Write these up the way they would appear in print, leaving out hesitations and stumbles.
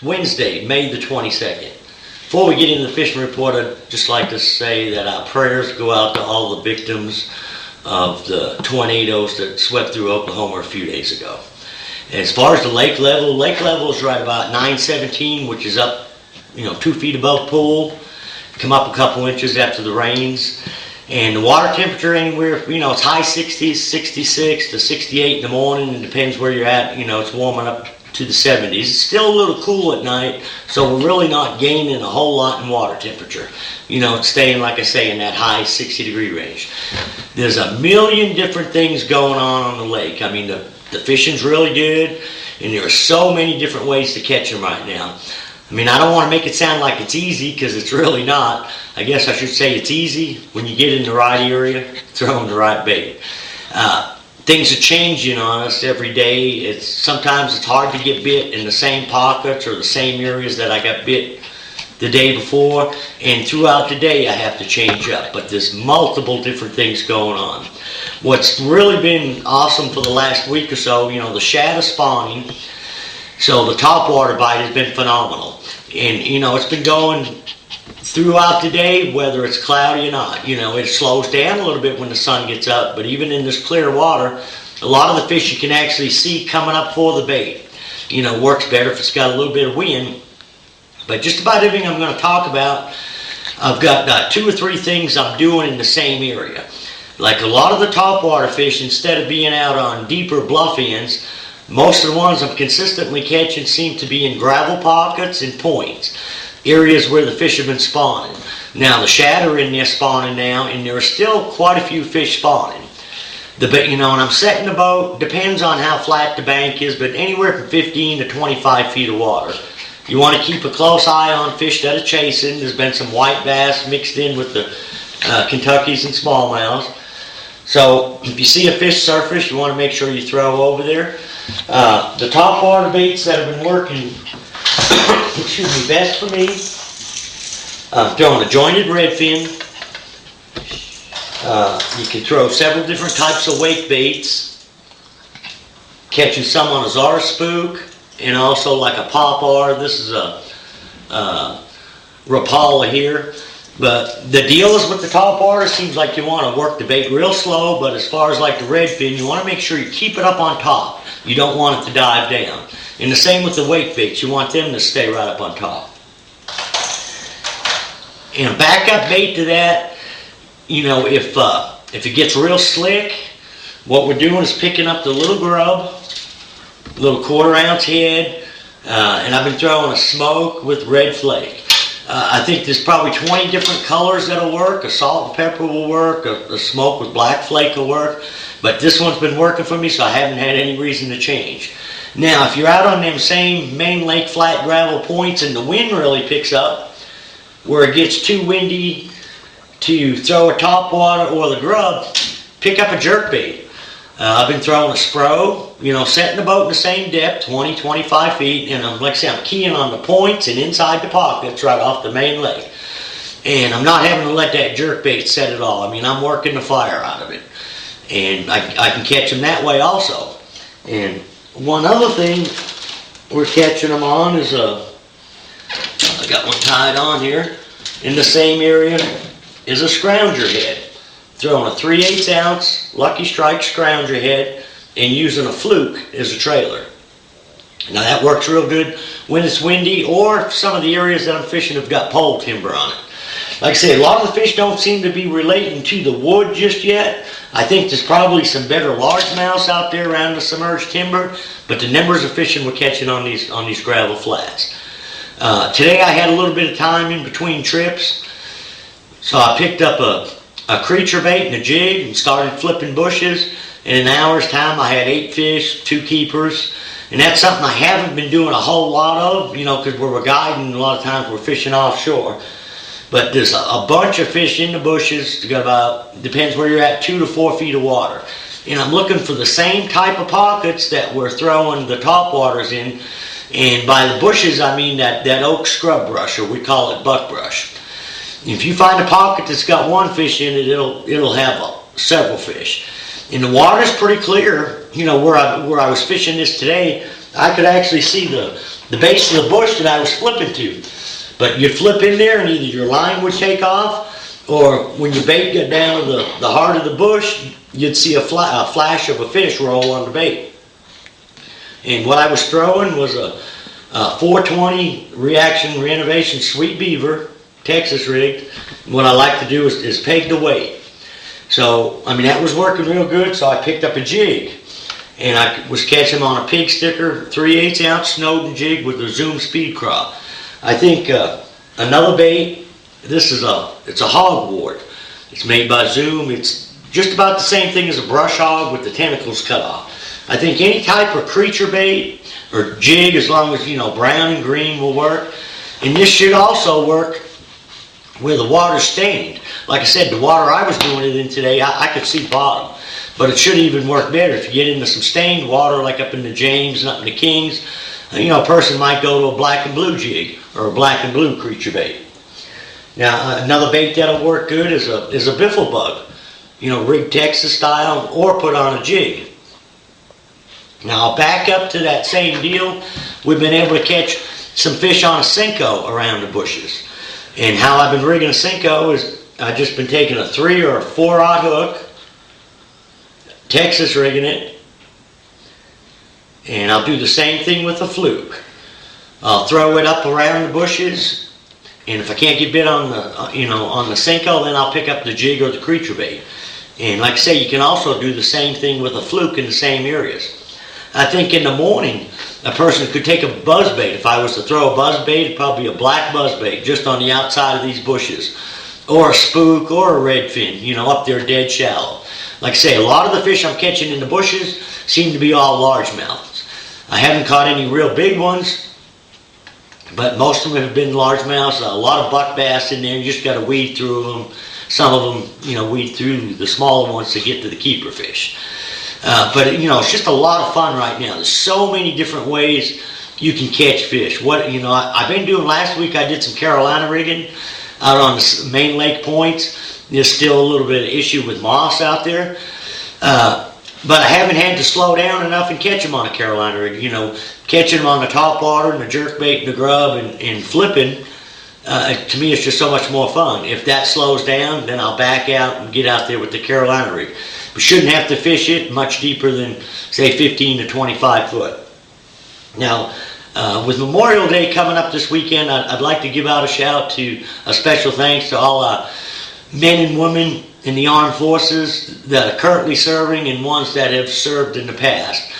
Wednesday, May the 22nd. Before we get into the fishing report, I'd just like to say that our prayers go out to all the victims of the tornadoes that swept through Oklahoma a few days ago. As far as the lake level is right about 917, which is up, 2 feet above pool. Come up a couple inches after the rains. And the water temperature anywhere, it's high 60s, 66 to 68 in the morning. It depends where you're at. It's warming up to the 70s. It's still a little cool at night, so we're really not gaining a whole lot in water temperature. It's staying, like I say, in that high 60-degree range. There's a million different things going on the lake. I mean, the fishing's really good, and there are so many different ways to catch them right now. I mean, I don't want to make it sound like it's easy, because it's really not. I guess I should say it's easy when you get in the right area, throwing the right bait. Things are changing on us every day. Sometimes it's hard to get bit in the same pockets or the same areas that I got bit the day before, and throughout the day I have to change up. But there's multiple different things going on. What's really been awesome for the last week or so, the shad is spawning, so the topwater bite has been phenomenal. And it's been going throughout the day, whether it's cloudy or not. It slows down a little bit when the sun gets up, but even in this clear water, a lot of the fish you can actually see coming up for the bait. Works better if it's got a little bit of wind. But just about everything I'm going to talk about, I've got 2 or 3 things I'm doing in the same area. Like a lot of the topwater fish, instead of being out on deeper bluff ends, most of the ones I'm consistently catching seem to be in gravel pockets and points. Areas where the fish have been spawning. Now the shad are in there spawning now, and there are still quite a few fish spawning. And I'm setting the boat, depends on how flat the bank is, but anywhere from 15 to 25 feet of water. You want to keep a close eye on fish that are chasing. There's been some white bass mixed in with the Kentuckys and smallmouths. So if you see a fish surface, you want to make sure you throw over there. The topwater baits that have been working best for me, I'm throwing a jointed redfin. You can throw several different types of wake baits. Catching some on a Zara spook, and also like a popar. This is a Rapala here. But the deal is with the topwater, seems like you want to work the bait real slow, but as far as like the redfin, you want to make sure you keep it up on top. You don't want it to dive down. And the same with the wake baits, you want them to stay right up on top. And a backup bait to that, if it gets real slick, what we're doing is picking up the little grub, little 1/4 ounce head, and I've been throwing a smoke with red flake. I think there's probably 20 different colors that'll work. A salt and pepper will work, a smoke with black flake will work, but this one's been working for me, so I haven't had any reason to change. Now, if you're out on them same main lake flat gravel points and the wind really picks up, where it gets too windy to throw a topwater or the grub, pick up a jerkbait. I've been throwing a spro, setting the boat in the same depth, 20, 25 feet, and like I say, I'm keying on the points and inside the pockets right off the main lake. And I'm not having to let that jerkbait set at all. I mean, I'm working the fire out of it. And I can catch them that way also. And one other thing we're catching them on is I got one tied on here. In the same area is a scrounger head. Throwing a 3/8 ounce Lucky Strike scrounger head and using a fluke as a trailer. Now that works real good when it's windy, or some of the areas that I'm fishing have got pole timber on it. Like I say, a lot of the fish don't seem to be relating to the wood just yet. I think there's probably some better largemouths out there around the submerged timber, but the numbers of fishing we're catching on these gravel flats. Today I had a little bit of time in between trips, so I picked up a creature bait and a jig and started flipping bushes. In an hour's time I had 8 fish, 2 keepers, and that's something I haven't been doing a whole lot of, because we're guiding, a lot of times we're fishing offshore. But there's a bunch of fish in the bushes. Got about, depends where you're at, 2 to 4 feet of water. And I'm looking for the same type of pockets that we're throwing the topwaters in. And by the bushes, I mean that oak scrub brush, or we call it buckbrush. If you find a pocket that's got 1 fish in it, it'll have several fish. And the water's pretty clear. Where I was fishing this today, I could actually see the the base of the bush that I was flipping to. But you'd flip in there and either your line would take off, or when your bait got down to the heart of the bush, you'd see a flash of a fish roll on the bait. And what I was throwing was a 420 Reaction Renovation Sweet Beaver, Texas rigged. What I like to do is peg the weight. So, I mean, that was working real good, so I picked up a jig. And I was catching them on a pig sticker, 3/8 ounce Snowden jig with a Zoom speed craw. I think another bait, it's a hog wart. It's made by Zoom. It's just about the same thing as a brush hog with the tentacles cut off. I think any type of creature bait or jig, as long as, you know, brown and green will work. And this should also work where the water's stained. Like I said, the water I was doing it in today, I could see bottom. But it should even work better if you get into some stained water, like up in the James and up in the Kings. You know, a person might go to a black and blue jig or a black and blue creature bait. Now, another bait that'll work good is a biffle bug. You know, rigged Texas style or put on a jig. Now, I'll back up to that same deal. We've been able to catch some fish on a Senko around the bushes. And how I've been rigging a Senko is I've just been taking a 3 or a 4-aught hook, Texas rigging it, and I'll do the same thing with a fluke. I'll throw it up around the bushes, and if I can't get bit on the on the Senko, then I'll pick up the jig or the creature bait. And like I say, you can also do the same thing with a fluke in the same areas. I think in the morning, a person could take a buzzbait. If I was to throw a buzzbait, it'd probably be a black buzzbait just on the outside of these bushes. Or a spook or a redfin, you know, up there dead shallow. Like I say, a lot of the fish I'm catching in the bushes seem to be all largemouths. I haven't caught any real big ones, but most of them have been largemouths. A lot of buck bass in there. You just got to weed through them. Some of them, you know, weed through the smaller ones to get to the keeper fish. But, you know, it's just a lot of fun right now. There's so many different ways you can catch fish. I've been doing last week, I did some Carolina rigging out on the main lake points. There's still a little bit of issue with moss out there. But I haven't had to slow down enough and catch them on a Carolina rig. You know, catching them on the Topwater and the jerkbait and the grub and flipping, to me it's just so much more fun. If that slows down, then I'll back out and get out there with the Carolina rig. We shouldn't have to fish it much deeper than, say, 15 to 25 foot. Now, with Memorial Day coming up this weekend, I'd like to give out a special thanks to all our men and women in the armed forces that are currently serving and ones that have served in the past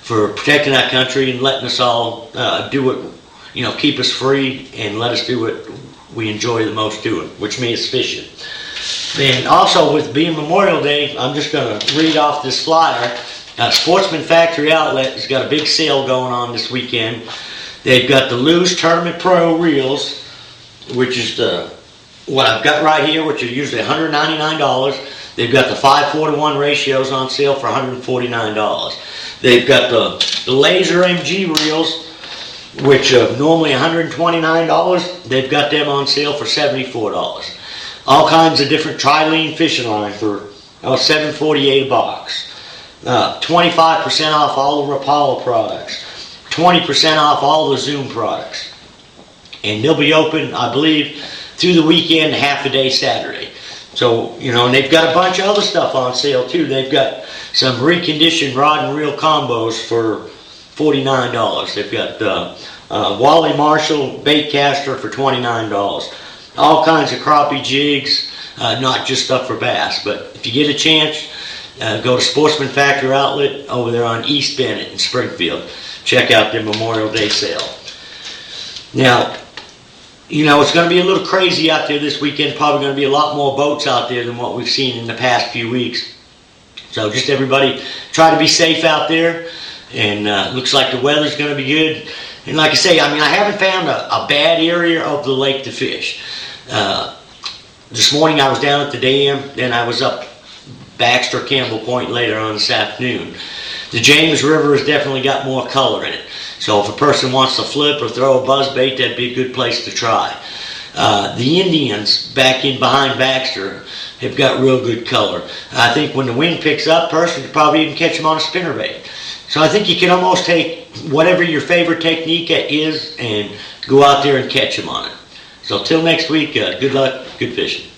for protecting our country and letting us all do what, you know, keep us free and let us do what we enjoy the most doing, which means fishing. And also, with being Memorial Day, I'm just going to read off this flyer. Sportsman Factory Outlet has got a big sale going on this weekend. They've got the Lew's Tournament Pro reels, which is what I've got right here, which are usually $199. They've got the 5:4 to 1 ratios on sale for $149. They've got the Laser MG reels, which are normally $129. They've got them on sale for $74. All kinds of different trilene fishing line for $7.48 a box. 25% off all the Rapala products. 20% off all the Zoom products. And they'll be open, I believe, through the weekend, half a day Saturday. So, you know, and they've got a bunch of other stuff on sale too. They've got some reconditioned rod and reel combos for $49. They've got Wally Marshall bait caster for $29. All kinds of crappie jigs, not just stuff for bass. But if you get a chance, go to Sportsman Factory Outlet over there on East Bennett in Springfield. Check out their Memorial Day sale. Now, you know, it's going to be a little crazy out there this weekend. Probably going to be a lot more boats out there than what we've seen in the past few weeks. So just everybody try to be safe out there. And looks like the weather's going to be good. And like I say, I mean, I haven't found a bad area of the lake to fish. This morning I was down at the dam, then I was up Baxter Campbell Point later on this afternoon. The James River has definitely got more color in it. So if a person wants to flip or throw a buzzbait, that'd be a good place to try. The Indians back in behind Baxter have got real good color. I think when the wind picks up, a person could probably even catch them on a spinnerbait. So I think you can almost take whatever your favorite technique is and go out there and catch them on it. So till next week, good luck, good fishing.